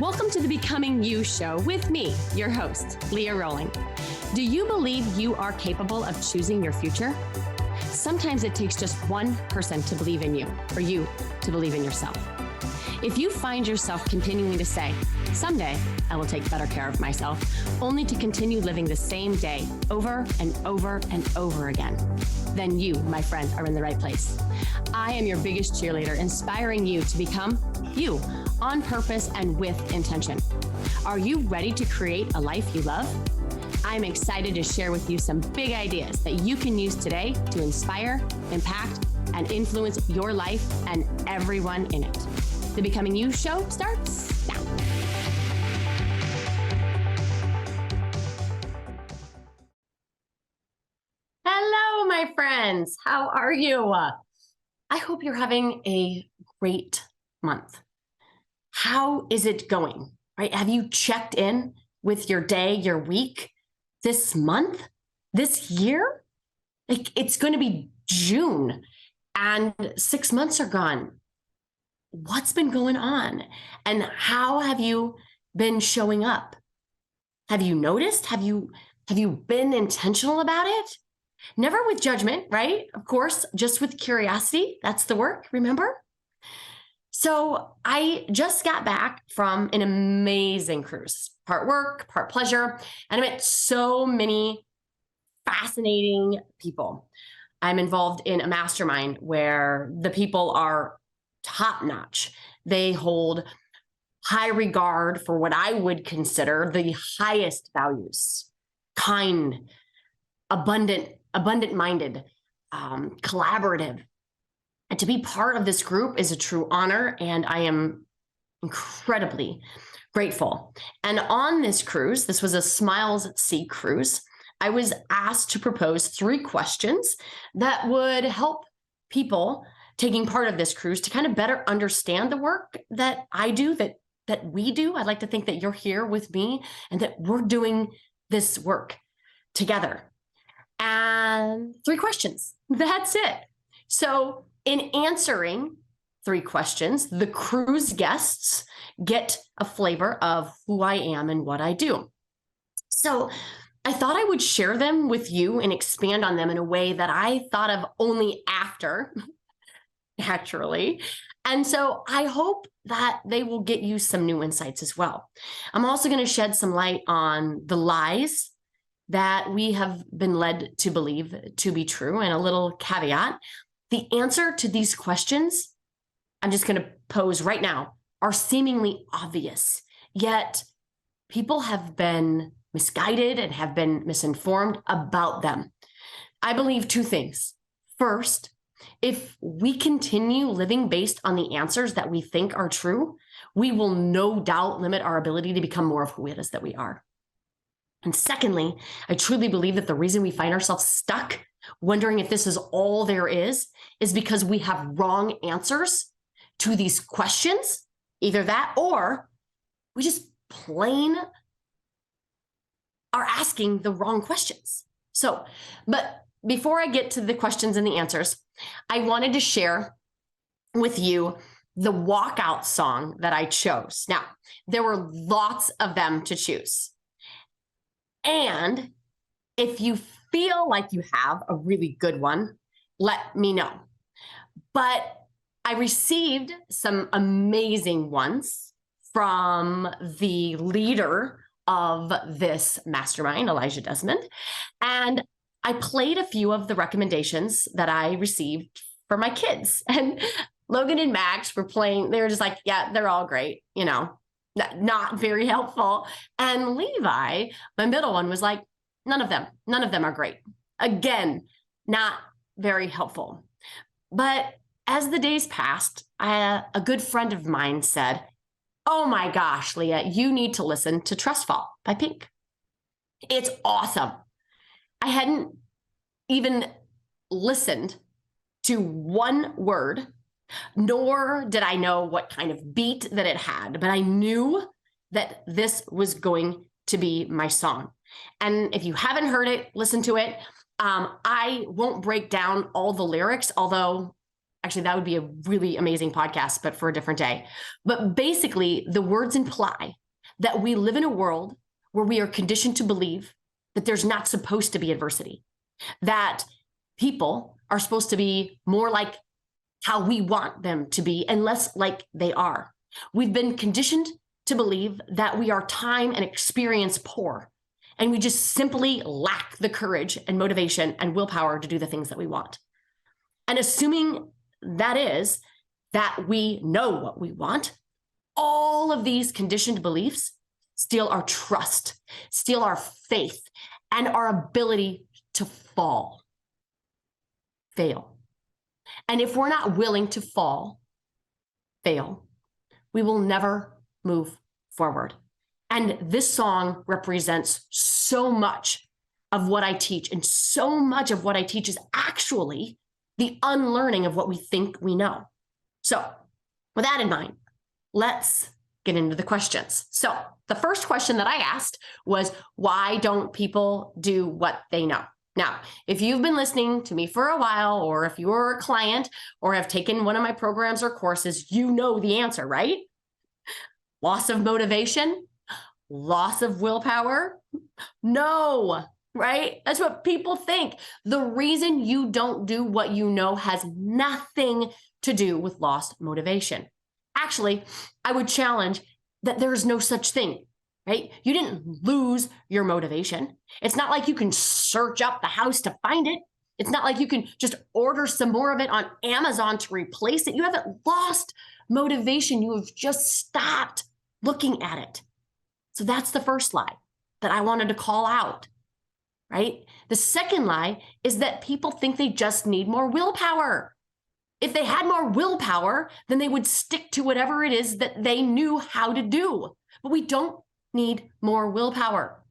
Welcome to the Becoming You show with me, your host, Leah Rowling. Do you believe you are capable of choosing your future? Sometimes it takes just one person to believe in you, or you to believe in yourself. If you find yourself continuing to say, someday I will take better care of myself, only to continue living the same day over and over and over again, then you, my friend, are in the right place. I am your biggest cheerleader, inspiring you to become you on purpose and with intention. Are you ready to create a life you love? I'm excited to share with you some big ideas that you can use today to inspire, impact, and influence your life and everyone in it. The Becoming You show starts now. Hello, my friends. How are you? I hope you're having a great month. How is it going? Right? Have you checked in with your day, your week, this month, this year? It's going to be June and 6 months are gone. What's been going on? And how have you been showing up? Have you noticed? Have you been intentional about it? Never with judgment, right? Of course, just with curiosity. That's the work, remember? So I just got back from an amazing cruise, part work, part pleasure, and I met so many fascinating people. I'm involved in a mastermind where the people are top-notch. They hold high regard for what I would consider the highest values: kind, abundant-minded, collaborative. And to be part of this group is a true honor, and I am incredibly grateful. And on this cruise, this was a Smiles at Sea cruise, I was asked to propose 3 questions that would help people taking part of this cruise to kind of better understand the work that I do, that we do. I'd like to think that you're here with me and that we're doing this work together. And 3 questions. That's it. So in answering 3 questions, the cruise guests get a flavor of who I am and what I do. So I thought I would share them with you and expand on them in a way that I thought of only after, naturally. And so I hope that they will get you some new insights as well. I'm also going to shed some light on the lies that we have been led to believe to be true, and a little caveat. The answer to these questions, I'm just going to pose right now, are seemingly obvious, yet people have been misguided and have been misinformed about them. I believe 2 things. First, if we continue living based on the answers that we think are true, we will no doubt limit our ability to become more of who it is that we are. And secondly, I truly believe that the reason we find ourselves stuck, wondering if this is all there is because we have wrong answers to these questions. Either that, or we just plain are asking the wrong questions. So, but before I get to the questions and the answers, I wanted to share with you the walkout song that I chose. Now, there were lots of them to choose. And if you feel like you have a really good one, let me know. But I received some amazing ones from the leader of this mastermind, Elijah Desmond. And I played a few of the recommendations that I received for my kids. And Logan and Max were playing, they were just like, yeah, they're all great, not very helpful. And Levi, my middle one, was like, none of them are great. Again, not very helpful. But as the days passed, a good friend of mine said, oh my gosh, Leah, you need to listen to Trust Fall by Pink. It's awesome. I hadn't even listened to one word, nor did I know what kind of beat that it had, but I knew that this was going to be my song. And if you haven't heard it, listen to it. I won't break down all the lyrics, although Actually, that would be a really amazing podcast, but for a different day. But basically, the words imply that we live in a world where we are conditioned to believe that there's not supposed to be adversity, that people are supposed to be more like how we want them to be and less like they are. We've been conditioned to believe that we are time and experience poor, and we just simply lack the courage and motivation and willpower to do the things that we want. And assuming that is that we know what we want, all of these conditioned beliefs steal our trust, steal our faith, and our ability to fail. And if we're not willing to fail, we will never move forward. And this song represents so much of what I teach. And so much of what I teach is actually the unlearning of what we think we know. So with that in mind, let's get into the questions. So the first question that I asked was, why don't people do what they know? Now, if you've been listening to me for a while, or if you're a client or have taken one of my programs or courses, you know the answer, right? Loss of motivation, loss of willpower. No, right? That's what people think. The reason you don't do what you know has nothing to do with lost motivation. Actually, I would challenge that there's no such thing, right? You didn't lose your motivation. It's not like you can search up the house to find it. It's not like you can just order some more of it on Amazon to replace it. You haven't lost motivation. You have just stopped looking at it. So that's the first lie that I wanted to call out, right? The second lie is that people think they just need more willpower. If they had more willpower, then they would stick to whatever it is that they knew how to do. But we don't need more willpower.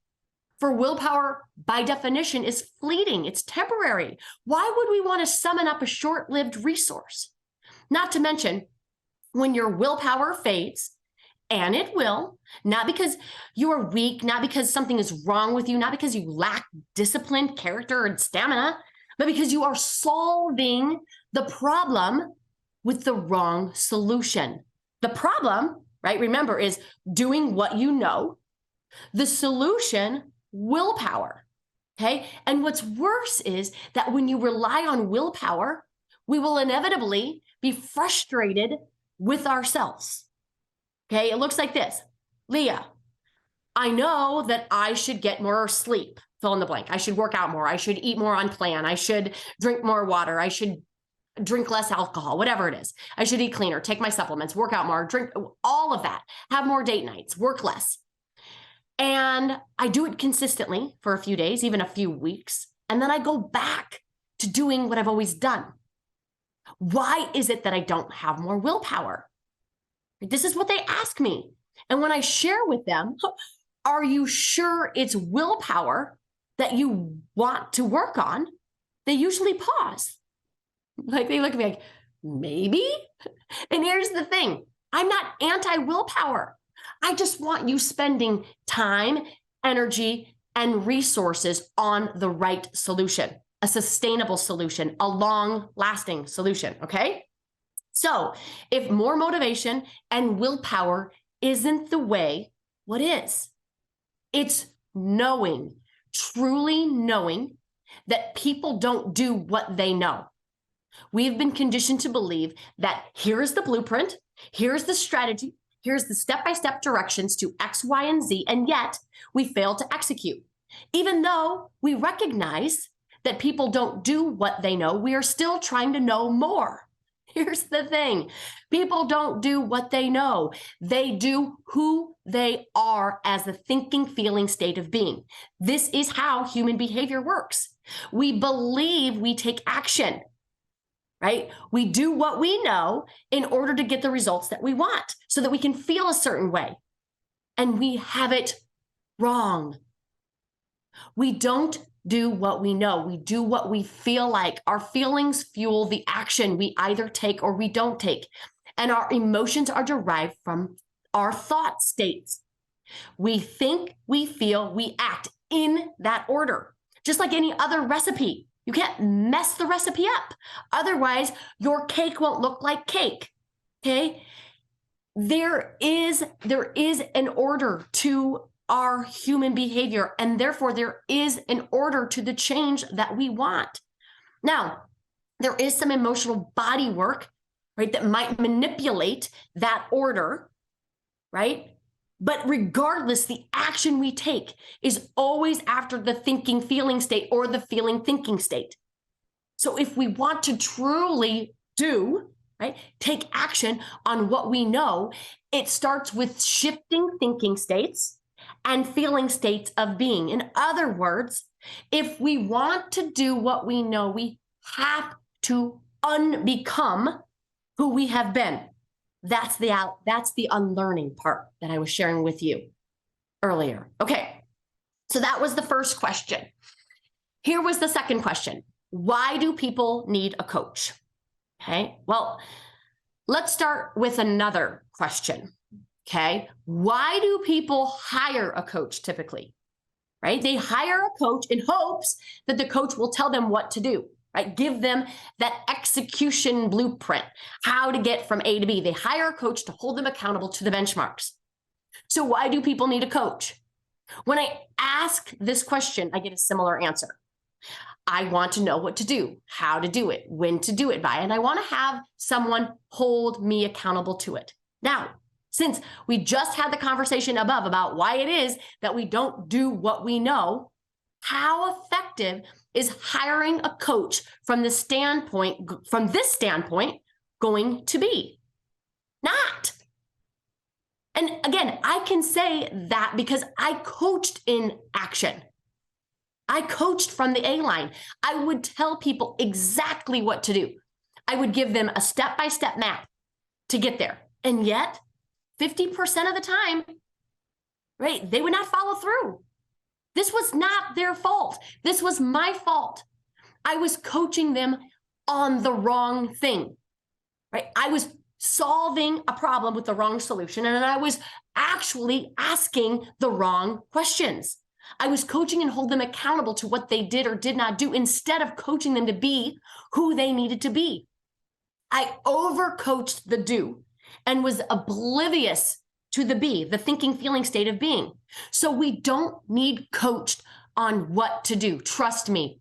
For willpower, by definition, is fleeting. It's temporary. Why would we want to summon up a short-lived resource? Not to mention, when your willpower fades, and it will, not because you are weak, not because something is wrong with you, not because you lack discipline, character, and stamina, but because you are solving the problem with the wrong solution. The problem, right, remember, is doing what you know. The solution, willpower, okay? And what's worse is that when you rely on willpower, we will inevitably be frustrated with ourselves, okay? It looks like this. Leah, I know that I should get more sleep, fill in the blank. I should work out more. I should eat more on plan. I should drink more water. I should drink less alcohol, whatever it is. I should eat cleaner, take my supplements, work out more, drink all of that, have more date nights, work less. And I do it consistently for a few days, even a few weeks. And then I go back to doing what I've always done. Why is it that I don't have more willpower? This is what they ask me. And when I share with them, are you sure it's willpower that you want to work on? They usually pause. Like they look at me like, maybe? And here's the thing. I'm not anti-willpower. I just want you spending time, energy, and resources on the right solution, a sustainable solution, a long-lasting solution, okay? So if more motivation and willpower isn't the way, what is? It's knowing, truly knowing that people don't do what they know. We've been conditioned to believe that here is the blueprint, here's the strategy, here's the step-by-step directions to X, Y, and Z, and yet we fail to execute. Even though we recognize that people don't do what they know, we are still trying to know more. Here's the thing. People don't do what they know. They do who they are as a thinking, feeling state of being. This is how human behavior works. We believe we take action, right? We do what we know in order to get the results that we want so that we can feel a certain way. And we have it wrong. We don't do what we know. We do what we feel like. Our feelings fuel the action we either take or we don't take. And our emotions are derived from our thought states. We think, we feel, we act in that order, just like any other recipe. You can't mess the recipe up. Otherwise, your cake won't look like cake. Okay? There is an order to our human behavior, and therefore there is an order to the change that we want. Now, there is some emotional body work, right, that might manipulate that order, right? But regardless, the action we take is always after the thinking feeling state or the feeling thinking state. So if we want to truly do, right, take action on what we know, it starts with shifting thinking states and feeling states of being. In other words, if we want to do what we know, we have to unbecome who we have been. That's the unlearning part that I was sharing with you earlier. Okay, so that was the first question. Here was the second question. Why do people need a coach? Okay, well, let's start with another question. Okay, why do people hire a coach typically? Right, they hire a coach in hopes that the coach will tell them what to do. Right? Give them that execution blueprint, how to get from A to B. They hire a coach to hold them accountable to the benchmarks. So why do people need a coach? When I ask this question, I get a similar answer. I want to know what to do, how to do it, when to do it by, and I want to have someone hold me accountable to it. Now, since we just had the conversation above about why it is that we don't do what we know, how effective is hiring a coach from this standpoint going to be? Not. And again, I can say that because I coached in action. I coached from the A line. I would tell people exactly what to do. I would give them a step-by-step map to get there. And yet, 50% of the time, right, they would not follow through. This was not their fault. This was my fault. I was coaching them on the wrong thing, right? I was solving a problem with the wrong solution, and I was actually asking the wrong questions. I was coaching and hold them accountable to what they did or did not do instead of coaching them to be who they needed to be. I overcoached the do and was oblivious to the be, the thinking, feeling state of being. So we don't need coached on what to do. Trust me.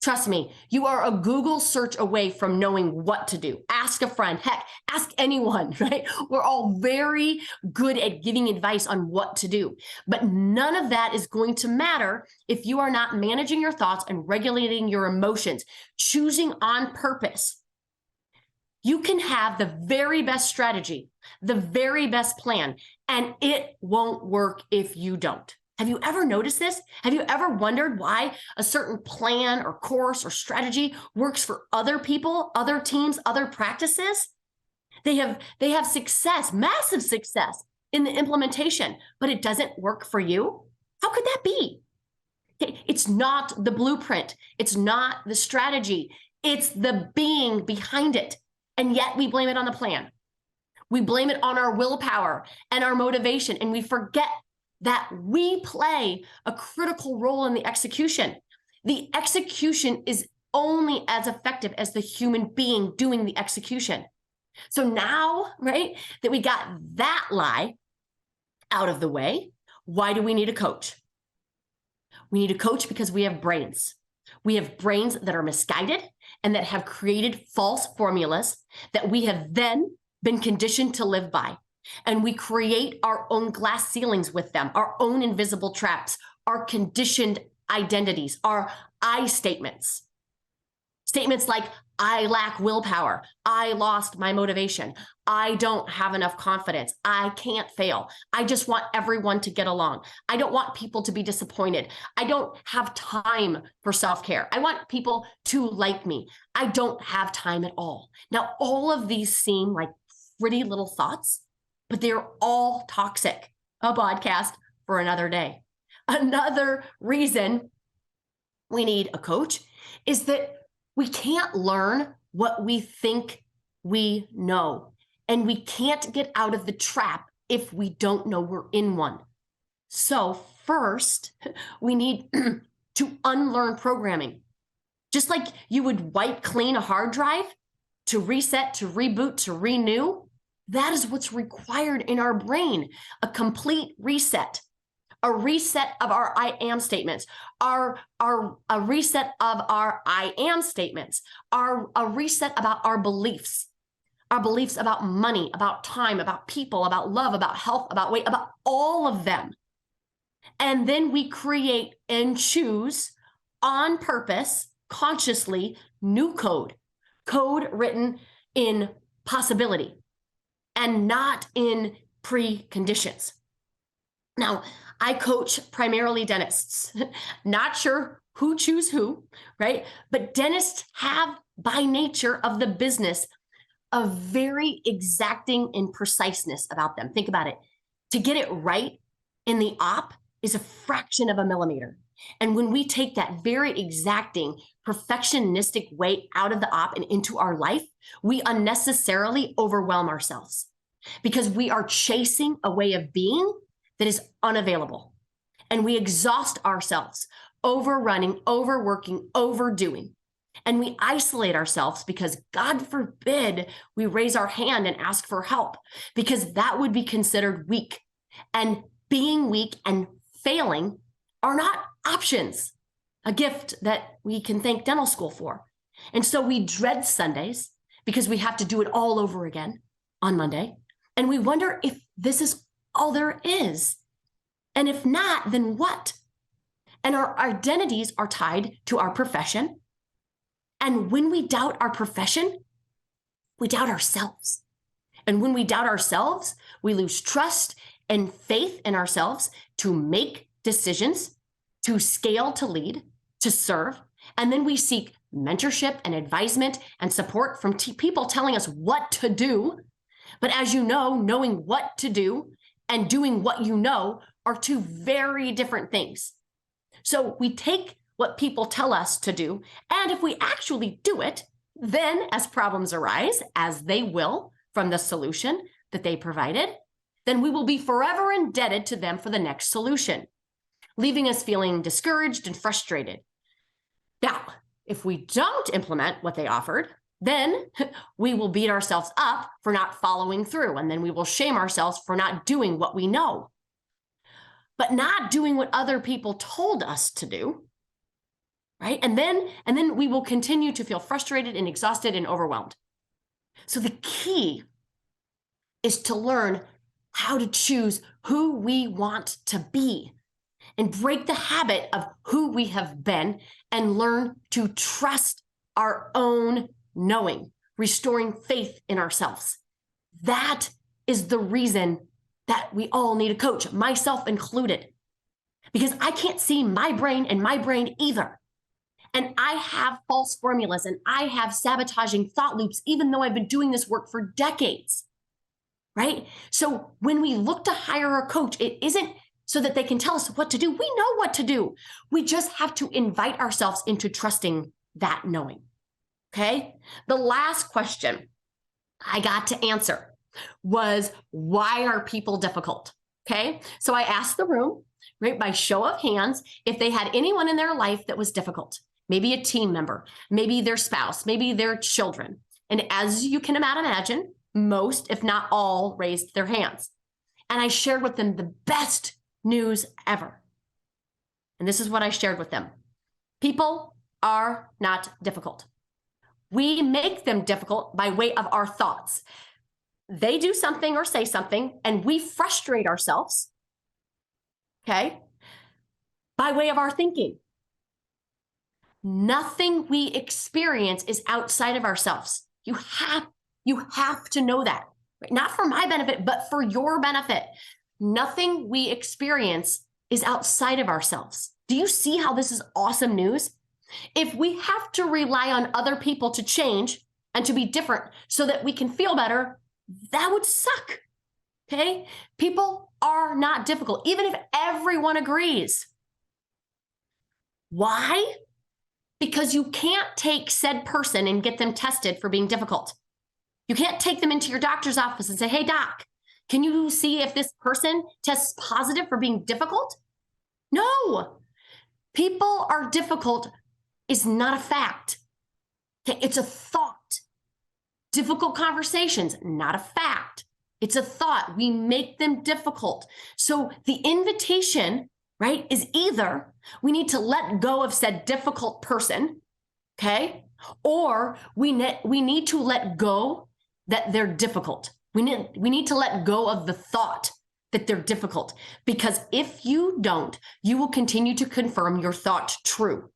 Trust me. You are a Google search away from knowing what to do. Ask a friend. Heck, ask anyone, right? We're all very good at giving advice on what to do. But none of that is going to matter if you are not managing your thoughts and regulating your emotions, choosing on purpose. You can have the very best strategy, the very best plan, and it won't work if you don't. Have you ever noticed this? Have you ever wondered why a certain plan or course or strategy works for other people, other teams, other practices? They have success, massive success in the implementation, but it doesn't work for you? How could that be? It's not the blueprint. It's not the strategy. It's the being behind it. And yet we blame it on the plan. We blame it on our willpower and our motivation, and we forget that we play a critical role in the execution. The execution is only as effective as the human being doing the execution. So now, right, that we got that lie out of the way, why do we need a coach? We need a coach because we have brains. We have brains that are misguided and that have created false formulas that we have then been conditioned to live by. And we create our own glass ceilings with them, our own invisible traps, our conditioned identities, our I statements. Statements like, I lack willpower, I lost my motivation, I don't have enough confidence, I can't fail, I just want everyone to get along, I don't want people to be disappointed, I don't have time for self-care, I want people to like me, I don't have time at all. Now, all of these seem like pretty little thoughts, but they're all toxic. A podcast for another day. Another reason we need a coach is that we can't learn what we think we know, and we can't get out of the trap if we don't know we're in one. So first, we need to unlearn programming. Just like you would wipe clean a hard drive to reset, to reboot, to renew, that is what's required in our brain, a complete reset. A reset of our I am statements, a reset of our I am statements, a reset about our beliefs about money, about time, about people, about love, about health, about weight, about all of them. And then we create and choose on purpose, consciously, new code written in possibility and not in preconditions. Now, I coach primarily dentists, not sure who choose who, right? But dentists have, by nature of the business, a very exacting and preciseness about them. Think about it. To get it right in the op is a fraction of a millimeter. And when we take that very exacting, perfectionistic way out of the op and into our life, we unnecessarily overwhelm ourselves because we are chasing a way of being that is unavailable. And we exhaust ourselves, overrunning, overworking, overdoing. And we isolate ourselves because, God forbid, we raise our hand and ask for help because that would be considered weak. And being weak and failing are not options, a gift that we can thank dental school for. And so we dread Sundays because we have to do it all over again on Monday. And we wonder if this is all there is. And if not, then what? And our identities are tied to our profession. And when we doubt our profession, we doubt ourselves. And when we doubt ourselves, we lose trust and faith in ourselves to make decisions, to scale, to lead, to serve. And then we seek mentorship and advisement and support from people telling us what to do. But as you know, knowing what to do and doing what you know are two very different things. So we take what people tell us to do, and if we actually do it, then as problems arise, as they will from the solution that they provided, then we will be forever indebted to them for the next solution, leaving us feeling discouraged and frustrated. Now, if we don't implement what they offered, then we will beat ourselves up for not following through, and then we will shame ourselves for not doing what we know. But not doing what other people told us to do, right? And then we will continue to feel frustrated and exhausted and overwhelmed. So the key is to learn how to choose who we want to be and break the habit of who we have been and learn to trust our own knowing, restoring faith in ourselves. That is the reason that we all need a coach, myself included, because I can't see my brain and my brain either. And I have false formulas and I have sabotaging thought loops, even though I've been doing this work for decades, right? So when we look to hire a coach, it isn't so that they can tell us what to do. We know what to do. We just have to invite ourselves into trusting that knowing, okay? The last question I got to answer was, why are people difficult? Okay, so I asked the room, right, by show of hands, if they had anyone in their life that was difficult, maybe a team member, maybe their spouse, maybe their children. And as you can imagine, most, if not all, raised their hands. And I shared with them the best news ever. And this is what I shared with them. People are not difficult. We make them difficult by way of our thoughts. They do something or say something, and we frustrate ourselves, okay, by way of our thinking. Nothing we experience is outside of ourselves. You have to know that, right? Not for my benefit, but for your benefit. Nothing we experience is outside of ourselves. Do you see how this is awesome news? If we have to rely on other people to change and to be different so that we can feel better, that would suck, okay? People are not difficult, even if everyone agrees. Why? Because you can't take said person and get them tested for being difficult. You can't take them into your doctor's office and say, hey, doc, can you see if this person tests positive for being difficult? No. People are difficult is not a fact. Okay, it's a thought. Difficult conversations, not a fact. It's a thought. We make them difficult. So the invitation, right, is either we need to let go of said difficult person, okay? Or we need to let go that they're difficult. We need to let go of the thought that they're difficult, because if you don't, you will continue to confirm your thought true.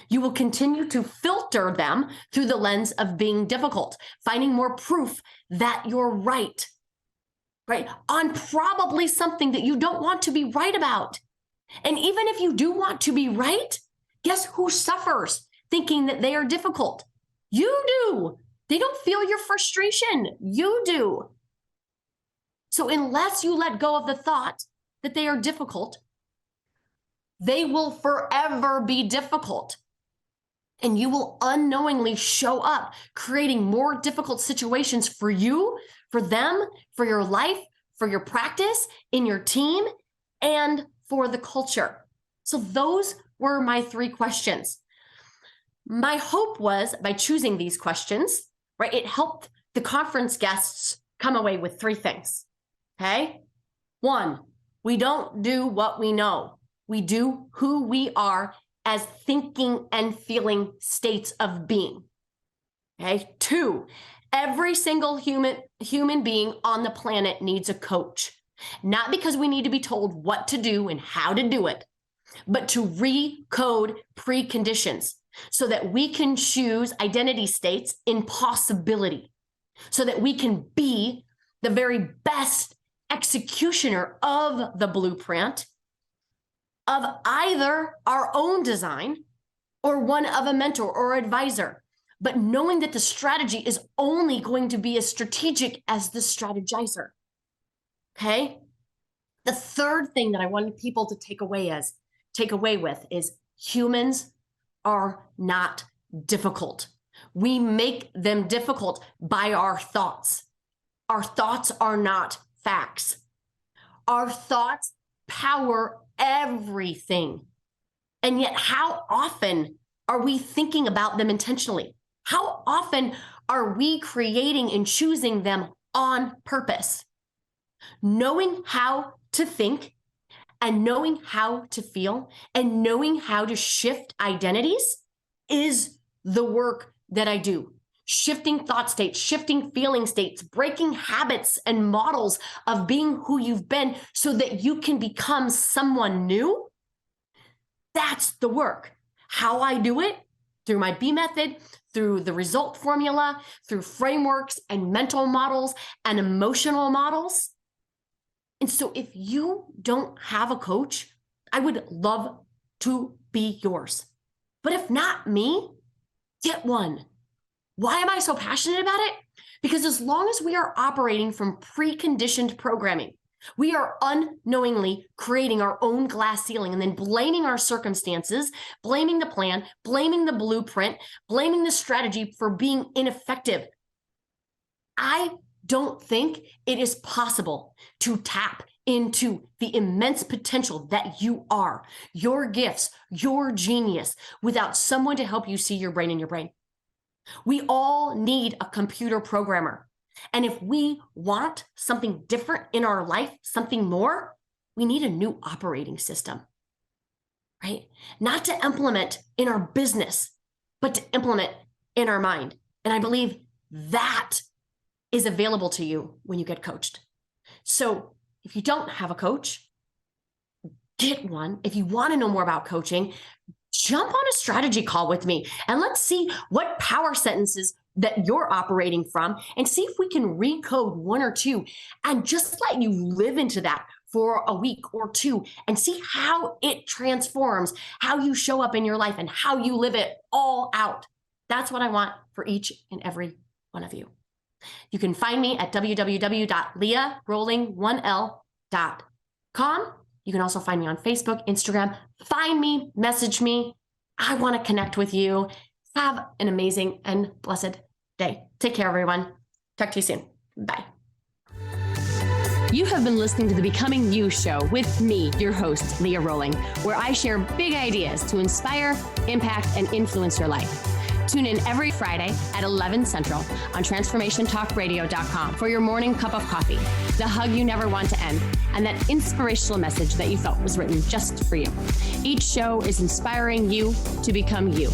You will continue to filter them through the lens of being difficult, finding more proof that you're right on probably something that you don't want to be right about. And even if you do want to be right, guess who suffers thinking that they are difficult? You do. They don't feel your frustration. You do. So unless you let go of the thought that they are difficult, they will forever be difficult. And you will unknowingly show up, creating more difficult situations for you, for them, for your life, for your practice, in your team, and for the culture. So those were my 3 questions. My hope was by choosing these questions, right, it helped the conference guests come away with 3 things. Okay? 1, we don't do what we know. We do who we are as thinking and feeling states of being. Okay? 2, every single human being on the planet needs a coach. Not because we need to be told what to do and how to do it, but to recode preconditions so that we can choose identity states in possibility, so that we can be the very best executioner of the blueprint of either our own design or one of a mentor or advisor, but knowing that the strategy is only going to be as strategic as the strategizer. Okay? The third thing that I wanted people to take away with is humans are not difficult. We make them difficult by our thoughts. Our thoughts are not facts. Our thoughts power everything. And yet, how often are we thinking about them intentionally? How often are we creating and choosing them on purpose? Knowing how to think and knowing how to feel and knowing how to shift identities is the work that I do. Shifting thought states, shifting feeling states, breaking habits and models of being who you've been so that you can become someone new. That's the work. How I do it? Through my B method, through the result formula, through frameworks and mental models and emotional models. And so if you don't have a coach, I would love to be yours. But if not me, get one. Why am I so passionate about it? Because as long as we are operating from preconditioned programming, we are unknowingly creating our own glass ceiling and then blaming our circumstances, blaming the plan, blaming the blueprint, blaming the strategy for being ineffective. I don't think it is possible to tap into the immense potential that you are, your gifts, your genius, without someone to help you see your brain in your brain. We all need a computer programmer. And if we want something different in our life, something more, we need a new operating system, right? Not to implement in our business, but to implement in our mind. And I believe that is available to you when you get coached. So if you don't have a coach, get one. If you want to know more about coaching, jump on a strategy call with me and let's see what power sentences that you're operating from and see if we can recode 1 or 2 and just let you live into that for a week or 2 and see how it transforms how you show up in your life and how you live it all out. That's what I want for each and every one of you. You can find me at www.leahrolling1l.com. You can also find me on Facebook, Instagram. Find me, message me. I want to connect with you. Have an amazing and blessed day. Take care, everyone. Talk to you soon. Bye. You have been listening to the Becoming You show with me, your host, Leah Rolling, where I share big ideas to inspire, impact, and influence your life. Tune in every Friday at 11 Central on transformationtalkradio.com for your morning cup of coffee, the hug you never want to end, and that inspirational message that you felt was written just for you. Each show is inspiring you to become you.